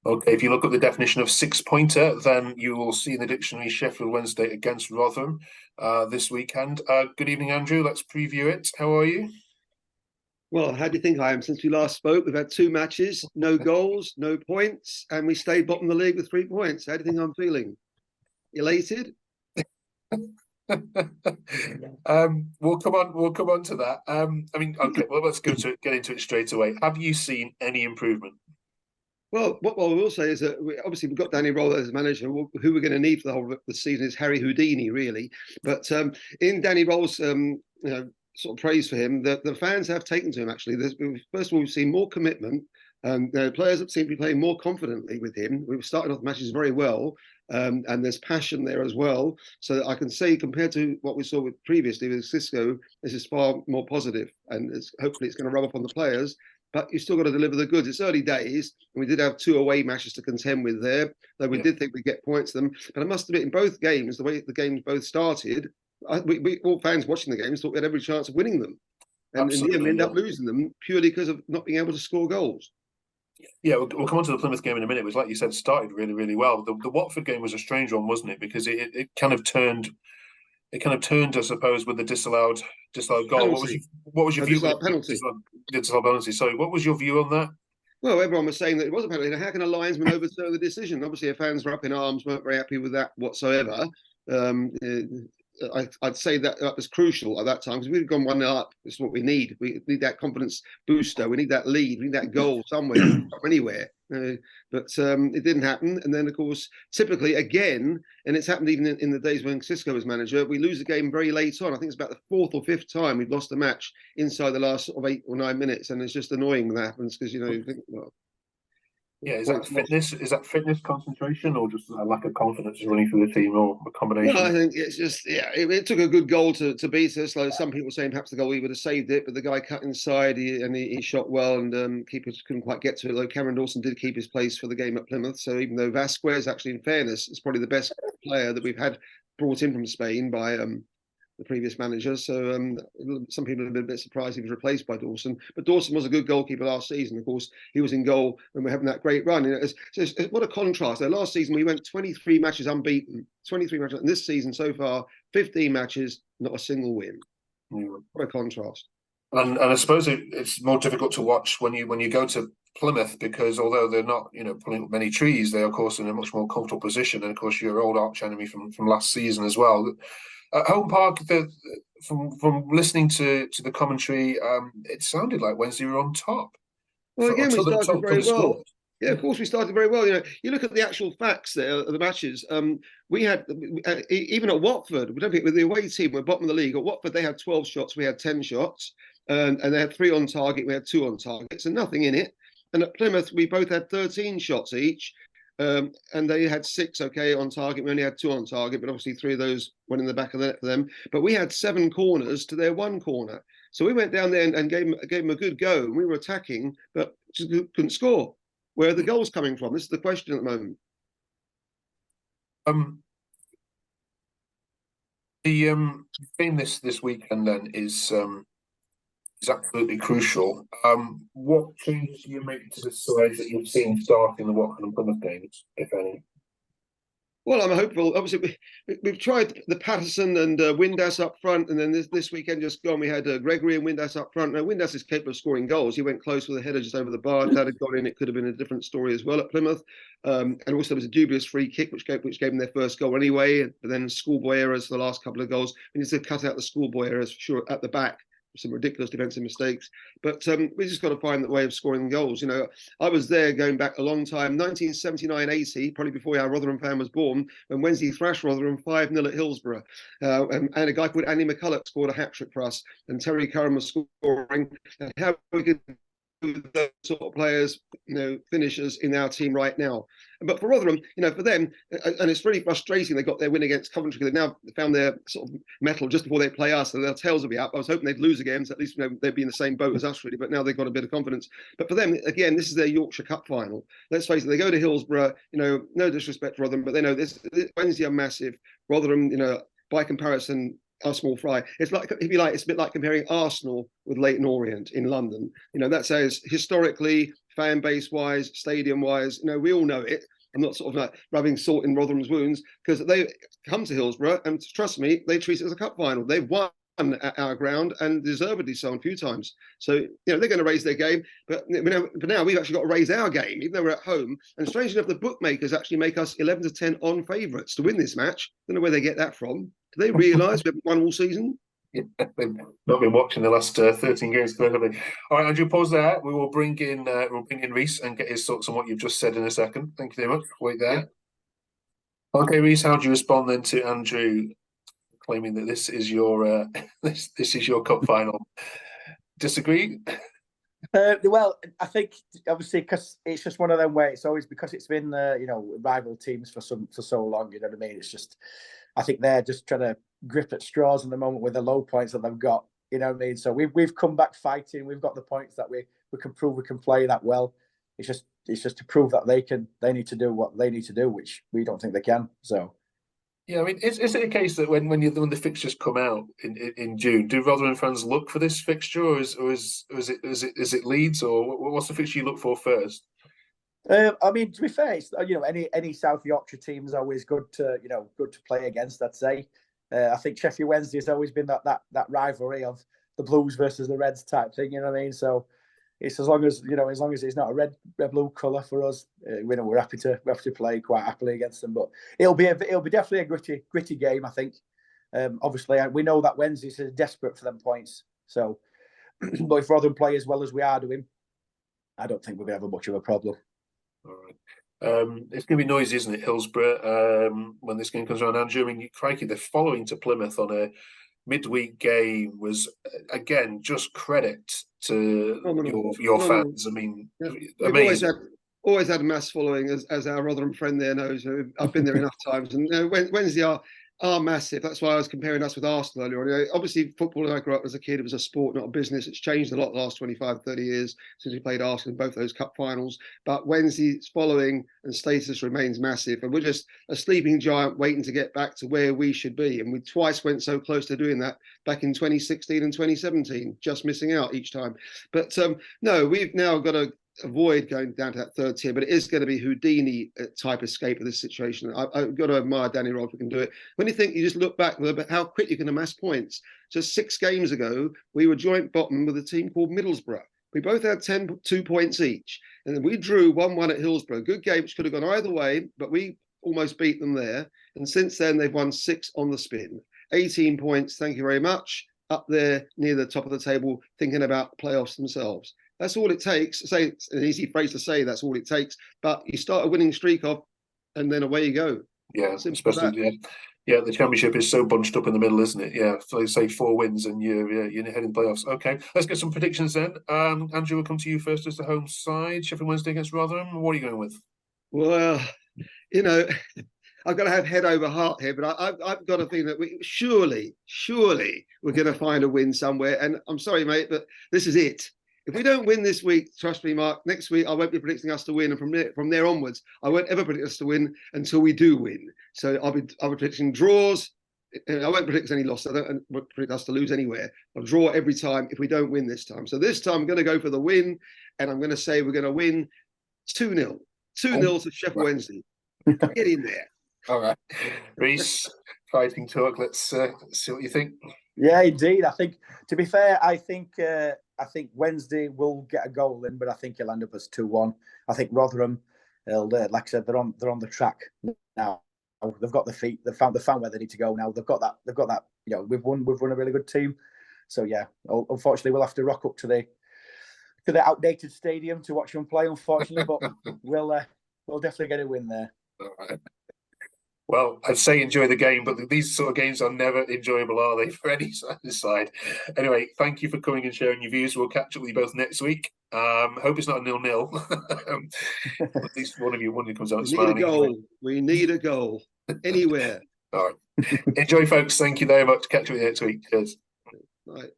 Okay, if you look up the definition of six-pointer, then you will see in the dictionary Sheffield Wednesday against Rotherham this weekend. Good evening, Andrew. Let's preview it. How are you? Well, how do you think I am? Since we last spoke, we've had two matches, no goals, no points, and we stayed bottom of the league with 3 points. How do you think I'm feeling? Elated? We'll come on. We'll come on to that. I mean, okay. Well, let's go to it. Get into it straight away. Have you seen any improvement? Well, what I will say is that obviously we've got Danny Rowell as manager. Who we're going to need for the whole of the season is Harry Houdini, really. But in Danny Rowell's, sort of praise for him, the fans have taken to him. Actually, first of all, we've seen more commitment. Players seem to be playing more confidently with him. We've started off the matches very well, and there's passion there as well. So I can say, compared to what we saw with previously with Cisco, this is far more positive, and hopefully it's going to rub off on the players. But you've still got to deliver the goods. It's early days, and we did have two away matches to contend with there, though we did think we'd get points to them. But I must admit, in both games, the way the games both started, we all fans watching the games thought we had every chance of winning them. And in the end, we ended up losing them purely because of not being able to score goals. Yeah, we'll come on to the Plymouth game in a minute. It was like you said, started really, really well. The Watford game was a strange one, wasn't it? Because it kind of turned, I suppose, with the disallowed goal. Penalty. What was your view? Disallowed penalty. Disallowed penalty. Sorry, what was your view on that? Well, everyone was saying that it was a penalty. Now, how can a linesman overturn the decision? Obviously, the fans were up in arms, weren't very happy with that whatsoever. I'd say that was crucial at that time because we've gone 1-0 up. It's what we need. We need that confidence booster. We need that lead. We need that goal somewhere, from anywhere. But it didn't happen. And then, of course, typically again, and it's happened even in the days when Cisco was manager, we lose the game very late on. I think it's about the fourth or fifth time we've lost a match inside the last sort of 8 or 9 minutes, and it's just annoying when that happens because you think, well, yeah, is that fitness? Is that fitness, concentration, or just a lack of confidence running through the team, or a combination? Well, I think it's just it took a good goal to beat us. Like some people saying, perhaps the goal he would have saved it, but the guy cut inside and he shot well, and keepers couldn't quite get to it. Though Cameron Dawson did keep his place for the game at Plymouth. So even though Vasquez, actually, in fairness, is probably the best player that we've had brought in from Spain by the previous manager. So some people have been a bit surprised he was replaced by Dawson. But Dawson was a good goalkeeper last season. Of course, he was in goal when we were having that great run. What a contrast. Last season, we went 23 matches unbeaten, 23 matches. And this season so far, 15 matches, not a single win. Yeah. What a contrast. And I suppose it's more difficult to watch when you go to Plymouth because although they're not pulling up many trees, they're of course in a much more comfortable position. And of course, your old arch enemy from last season as well. At Home Park, from listening to the commentary, it sounded like Wednesday were on top. Well, again, we started very well. Yeah, of course, we started very well. You look at the actual facts there of the matches. We had even at Watford, we don't think with the away team, we're bottom of the league. At Watford, they had 12 shots, we had 10 shots, and they had 3 on target, we had 2 on target, so nothing in it. And at Plymouth, we both had 13 shots each. And they had 6 on target. We only had 2 on target, but obviously 3 of those went in the back of the net for them. But we had 7 corners to their 1 corner. So we went down there and gave them a good go. We were attacking, but just couldn't score. Where are the goals coming from? This is the question at the moment. The game this weekend then is absolutely crucial. What changes do you make to the side that you've seen starting the Watford and Plymouth games, if any? Well, I'm hopeful. Obviously, we've tried the Patterson and Windass up front, and then this weekend just gone, we had Gregory and Windass up front. Now, Windass is capable of scoring goals. He went close with a header just over the bar. If that had gone in, it could have been a different story as well at Plymouth. And also, there was a dubious free kick, which gave them their first goal anyway. But then schoolboy errors for the last couple of goals. We need to cut out the schoolboy errors for sure at the back. Some ridiculous defensive mistakes, but we just got to find the way of scoring goals. I was there going back a long time, 1979-80, probably before our Rotherham fan was born, when Wednesday thrashed Rotherham 5-0 at Hillsborough, and a guy called Andy McCulloch scored a hat-trick for us, and Terry Curran was scoring. And how we could those sort of players, finishers in our team right now. But for Rotherham, for them, and it's really frustrating, they got their win against Coventry. They've now found their sort of mettle just before they play us, and their tails will be up. I was hoping they'd lose again, so at least they'd be in the same boat as us, really. But now they've got a bit of confidence. But for them, again, this is their Yorkshire Cup final. Let's face it, they go to Hillsborough. No disrespect to Rotherham, but they know this Wednesday are massive. Rotherham, by comparison, our small fry. It's like, if you like, it's a bit like comparing Arsenal with Leyton Orient in London. That says historically, fan base wise, stadium wise, we all know it. I'm not sort of like rubbing salt in Rotherham's wounds, because they come to Hillsborough, and trust me, they treat it as a cup final. They've won at our ground, and deservedly so a few times. So they're going to raise their game, but now we've actually got to raise our game, even though we're at home. And strangely enough, the bookmakers actually make us 11-10 on favourites to win this match. Don't know where they get that from. Do they realise we haven't won all season? Yeah, they've not been watching the last 13 games. All right, Andrew, pause there. We will bring in Reece and get his thoughts on what you've just said in a second. Thank you very much. Wait there. Yeah. Okay, Reece, how do you respond then to Andrew claiming that this is your this is your cup final? Disagree? Well, I think obviously because it's just one of them where it's always, because it's been rival teams for so long. You know what I mean? It's just, I think they're just trying to grip at straws in the moment with the low points that they've got. You know what I mean? So we've come back fighting. We've got the points that we can prove we can play that well. It's just to prove that they need to do what they need to do, which we don't think they can. So. Yeah, I mean, is it a case that when the fixtures come out in June, do Rotherham fans look for this fixture, or is it Leeds, or what's the fixture you look for first? I mean, to be fair, it's, any South Yorkshire team is always good to play against. I'd say. I think Sheffield Wednesday has always been that rivalry of the Blues versus the Reds type thing. You know what I mean? So it's as long as it's not a red blue colour for us, we're happy to play quite happily against them. But it'll be definitely a gritty game, I think. Obviously, we know that Wednesdays are desperate for them points. So, but if Rotherham play as well as we are doing, I don't think we're going to have much of a problem. All right. It's going to be noisy, isn't it, Hillsborough, when this game comes around, Andrew? I mean, crikey, the following to Plymouth on a midweek game was, again, just credit to your fans. I mean, amazing. Always had a mass following, as our Rotherham friend there knows. I've been there enough times, and Wednesday are massive. That's why I was comparing us with Arsenal earlier on. Obviously, football, I grew up as a kid, it was a sport, not a business. It's changed a lot the last 25, 30 years since we played Arsenal in both those cup finals. But Wednesday's following and status remains massive. And we're just a sleeping giant waiting to get back to where we should be. And we twice went so close to doing that back in 2016 and 2017, just missing out each time. But no, we've now got to avoid going down to that third tier, but it is going to be Houdini type escape of this situation. I've got to admire Danny Rod who can do it. When you think, you just look back at how quick you can amass points. Just 6 games ago, we were joint bottom with a team called Middlesbrough. We both had 2 points each, and then we drew 1-1 at Hillsborough. Good game, which could have gone either way, but we almost beat them there. And since then, they've won 6 on the spin. 18 points, thank you very much. Up there near the top of the table, thinking about playoffs themselves. That's all it takes. Say it's an easy phrase to say, that's all it takes. But you start a winning streak off, and then away you go. Yeah, especially the championship is so bunched up in the middle, isn't it? Yeah, so say 4 wins and you're heading playoffs. Okay, let's get some predictions then. Andrew, we'll come to you first as the home side. Sheffield Wednesday against Rotherham. What are you going with? Well, I've got to have head over heart here, but I've got a feeling that we surely we're going to find a win somewhere. And I'm sorry, mate, but this is it. If we don't win this week, trust me, Mark, next week I won't be predicting us to win, and from there onwards, I won't ever predict us to win until we do win. So I'll be predicting draws. I won't predict any loss. I don't predict us to lose anywhere. I'll draw every time if we don't win this time. So this time I'm going to go for the win, and I'm going to say we're going to win 2-0. 2-0 to Sheffield Wednesday. Get in there. All right. Reece, fighting talk. Let's see what you think. Yeah, indeed. I think, to be fair, I think Wednesday will get a goal in, but I think he'll end up as 2-1. I think Rotherham, like I said, they're on the track now. They've got the feet. They've found where they need to go now. They've got that. We've run a really good team. So yeah, unfortunately, we'll have to rock up to the outdated stadium to watch them play. Unfortunately, but we'll definitely get a win there. All right. Well, I'd say enjoy the game, but these sort of games are never enjoyable, are they, for any side? Anyway, thank you for coming and sharing your views. We'll catch up with you both next week. Hope it's not a 0-0. At least one of you comes out smiling. We need a goal. Anywhere. All right. Enjoy, folks. Thank you very much. Catch up with you next week. Cheers. Right.